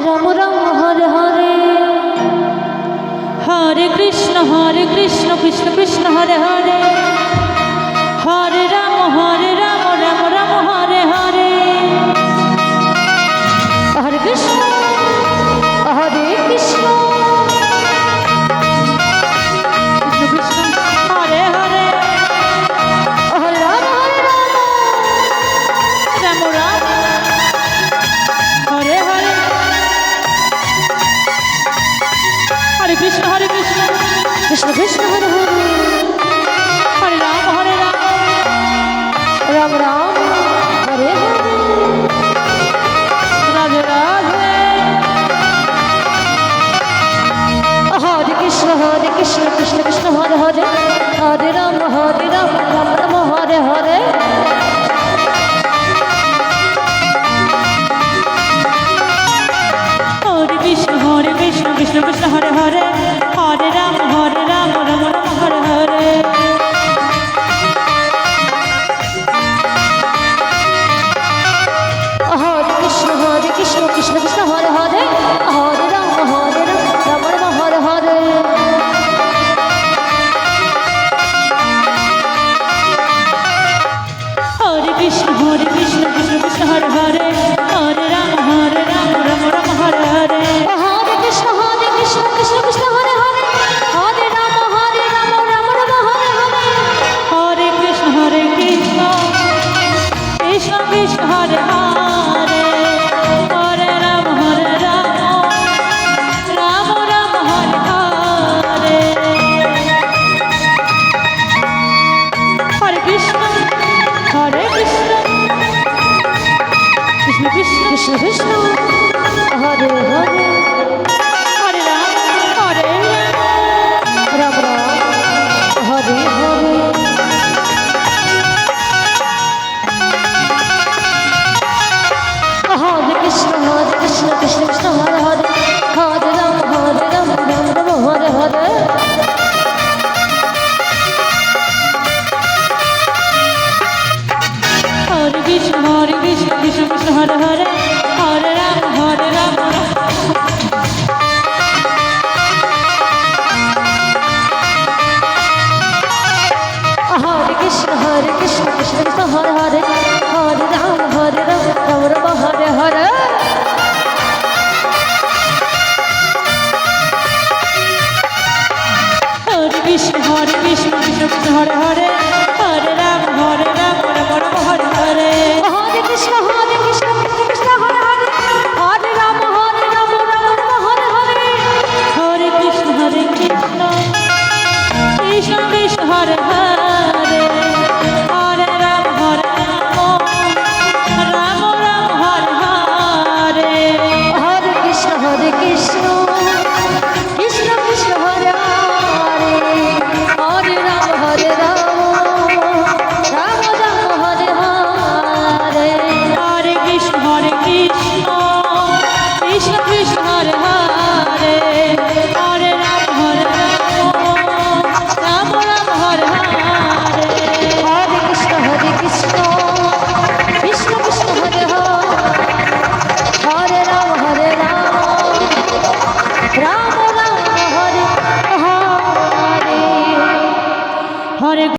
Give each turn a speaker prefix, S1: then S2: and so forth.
S1: Ram Ram Hare Hare, Hare Krishna Krishna Krishna Hare Hare, Hare Ram Ram Ram Hare Hare, Hare Krishna Krishna Krishna Hare Hare, Hare Ram Ram Ram Hare Hare, Hare Krishna Krishna Krishna Hare Hare, Hare Ram Ram Ram Hare Hare, Radhe Radhe, Hare Krishna Krishna Krishna Hare Hare, Hare Ram Ram Ram Hare Hare, Hare Krishna Krishna Krishna Hare Hare, Hare Ram Ram Ram Hare Hare, Hare Krishna Krishna Krishna Hare Hare, Hare Ram Ram Ram Hare Hare, Hare Krishna Krishna Krishna Hare Hare, Hare Ram Ram Ram Hare Hare, Hare Krishna Krishna Krishna Hare Hare, Hare Ram Ram Ram Hare Hare, Hare Krishna Krishna Krishna Hare Hare, Hare Ram Ram Ram Hare Hare, Hare Krishna Krishna Krishna Hare Hare, Hare Ram Ram Ram Hare Hare, Hare Krishna Krishna Krishna Hare Hare, Hare Ram Ram Ram Hare Hare, Hare Krishna Krishna Krishna Hare Hare, Hare Ram Hare Krishna Krishna Krishna Hare Hare, Hare Ram Ram Ram Hare Hare, Hare Krishna Krishna Krishna Hare Hare,